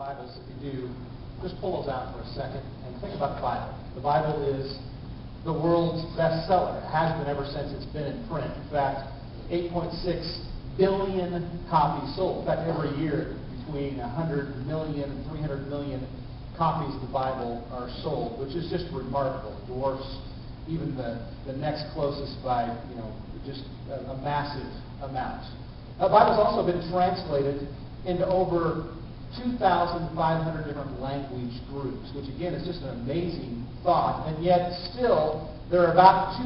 Bibles, if you do, just pull those out for a second and think about the Bible. The Bible is the world's bestseller. It has been ever since it's been in print. In fact, 8.6 billion copies sold. In fact, every year between 100 million and 300 million copies of the Bible are sold, which is just remarkable. It dwarfs even the next closest by, just a massive amount. The Bible's also been translated into over 2,500 different language groups, which again is just an amazing thought. And yet still, there are about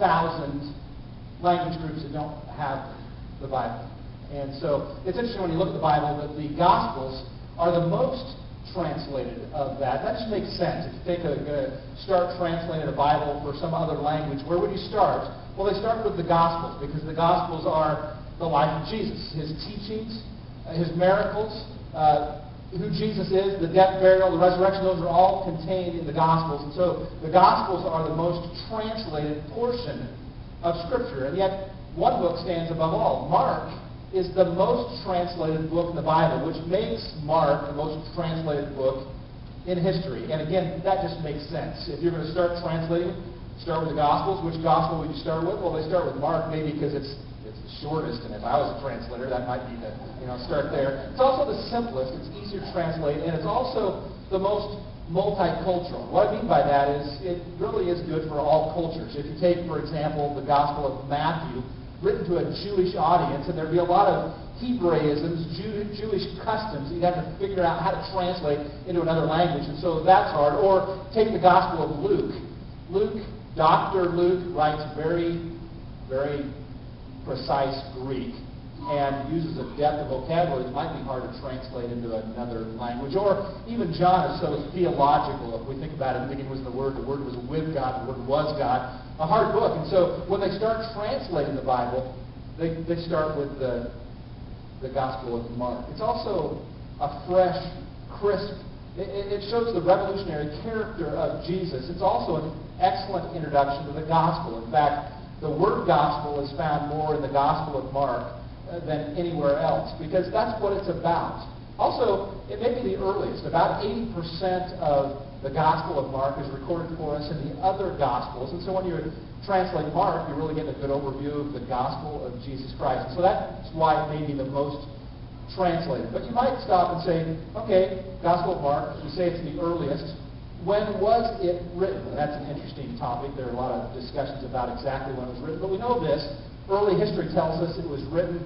2,000 language groups that don't have the Bible. And so it's interesting when you look at the Bible that the Gospels are the most translated of that. That just makes sense. If you take start translating a Bible for some other language, where would you start? Well, they start with the Gospels, because the Gospels are the life of Jesus, his teachings, his miracles, who Jesus is, the death, burial, the resurrection. Those are all contained in the Gospels. And so the Gospels are the most translated portion of Scripture. And yet, one book stands above all. Mark is the most translated book in the Bible, which makes Mark the most translated book in history. And again, that just makes sense. If you're going to start translating, start with the Gospels. Which Gospel would you start with? Well, they start with Mark, maybe because it's the shortest, and if I was a translator, that might be the start there. It's also the simplest. It's easier to translate, and it's also the most multicultural. What I mean by that is it really is good for all cultures. If you take, for example, the Gospel of Matthew, written to a Jewish audience, and there'd be a lot of Hebraisms, Jewish customs that you'd have to figure out how to translate into another language, and so that's hard. Or take the Gospel of Luke. Dr. Luke writes very, very precise Greek and uses a depth of vocabulary that might be hard to translate into another language. Or even John is so theological. If we think about it, the beginning was the Word was with God, the Word was God. A hard book. And so when they start translating the Bible, they start with the Gospel of Mark. It's also a fresh, crisp, it shows the revolutionary character of Jesus. It's also an excellent introduction to the Gospel. In fact, the word gospel is found more in the Gospel of Mark than anywhere else, because that's what it's about. Also, it may be the earliest. About 80% of the Gospel of Mark is recorded for us in the other Gospels. And so when you translate Mark, you really get a good overview of the Gospel of Jesus Christ. And so that's why it may be the most translated. But you might stop and say, okay, Gospel of Mark, you say it's the earliest. When was it written? And that's an interesting topic. There are a lot of discussions about exactly when it was written. But we know this. Early history tells us it was written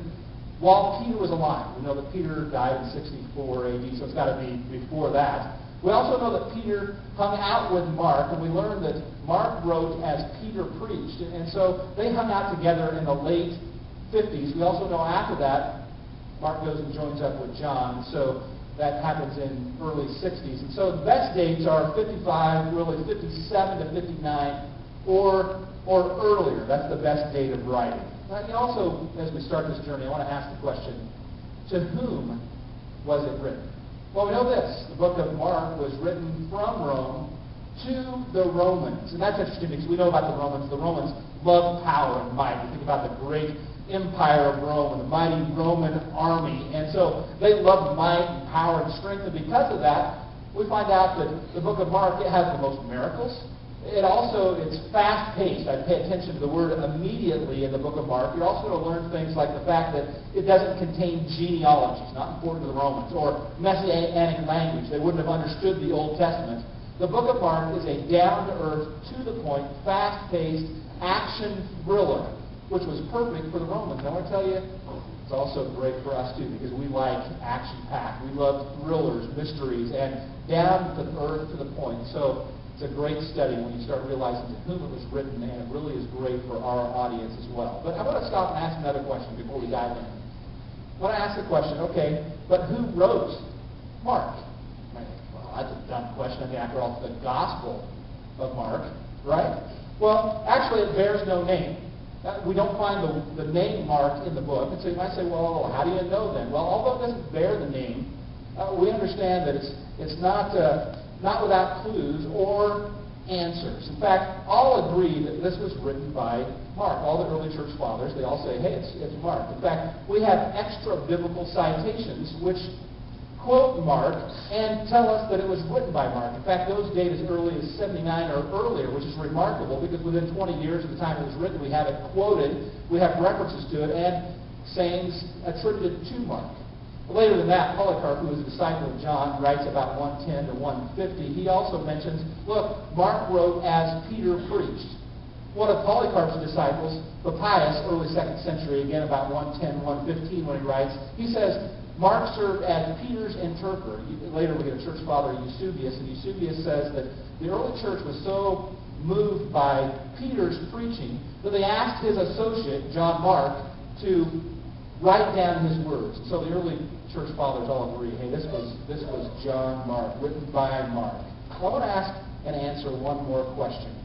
while Peter was alive. We know that Peter died in 64 AD, so it's got to be before that. We also know that Peter hung out with Mark, and we learn that Mark wrote as Peter preached. And so they hung out together in the late 50s. We also know after that, Mark goes and joins up with John. So that happens in early 60s. And so the best dates are 55, really 57 to 59, or earlier. That's the best date of writing. And also, as we start this journey, I want to ask the question, to whom was it written? Well, we know this. The book of Mark was written from Rome to the Romans. And that's interesting because we know about the Romans. The Romans loved power and might. You think about the great empire of Rome and the mighty Roman army. And so they loved might and power and strength. And because of that, we find out that the book of Mark, it has the most miracles. It's fast-paced. I pay attention to the word immediately in the book of Mark. You're also going to learn things like the fact that it doesn't contain genealogies, not important to the Romans, or messianic language. They wouldn't have understood the Old Testament. The book of Mark is a down-to-earth, to-the-point, fast-paced action thriller, which was perfect for the Romans. And I want to tell you, it's also great for us too, because we like action-packed. We love thrillers, mysteries, and down to earth, to the point. So it's a great study when you start realizing to whom it was written, and it really is great for our audience as well. But I want to stop and ask another question before we dive in. I want to ask the question, okay, but who wrote Mark? Well, that's a dumb question. I mean, after all, it's the Gospel of Mark, right? Well, actually, it bears no name. We don't find the name Mark in the book. And so you might say, well, how do you know then? Well, although it doesn't bear the name, we understand that it's not without clues or answers. In fact, all agree that this was written by Mark. All the early church fathers, they all say, hey, it's Mark. In fact, we have extra biblical citations which quote Mark and tell us that it was written by Mark. In fact, those date as early as 79 or earlier, which is remarkable because within 20 years of the time it was written, we have it quoted, we have references to it, and sayings attributed to Mark. Later than that, Polycarp, who was a disciple of John, writes about 110 to 150. He also mentions, look, Mark wrote as Peter preached. One of Polycarp's disciples, Papias, early 2nd century, again about 110, 115 when he writes, he says, Mark served as Peter's interpreter. Later we get a church father, Eusebius, and Eusebius says that the early church was so moved by Peter's preaching that they asked his associate, John Mark, to write down his words. So the early church fathers all agree, hey, this was John Mark, written by Mark. Well, I want to ask and answer one more question.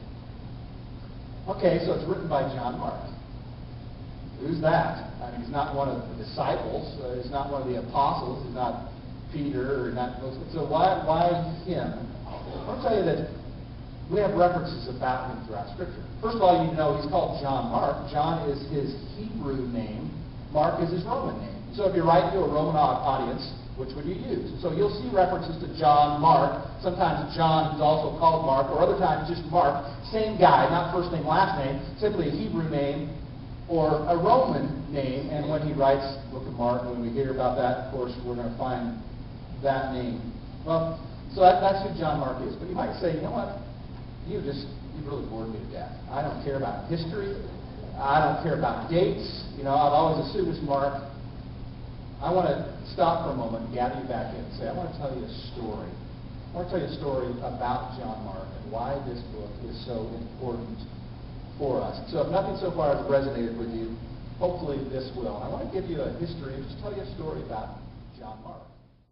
Okay, so it's written by John Mark. Who's that? I mean, he's not one of the disciples. He's not one of the apostles. He's not Peter or not. So why him? I want to tell you that we have references about him throughout Scripture. First of all, you know he's called John Mark. John is his Hebrew name. Mark is his Roman name. So if you're writing to a Roman audience, which would you use? So you'll see references to John Mark. Sometimes John is also called Mark, or other times just Mark. Same guy, not first name, last name, simply a Hebrew name or a Roman name. And when he writes the book of Mark, when we hear about that, of course, we're going to find that name. Well, so that's who John Mark is. But you might say, you know what? You really bored me to death. I don't care about history. I don't care about dates. You know, I've always assumed it's Mark. I want to stop for a moment and gather you back in and say, I want to tell you a story. I want to tell you a story about John Mark and why this book is so important for us. So if nothing so far has resonated with you, hopefully this will. I want to give you a history, just tell you a story about John Mark.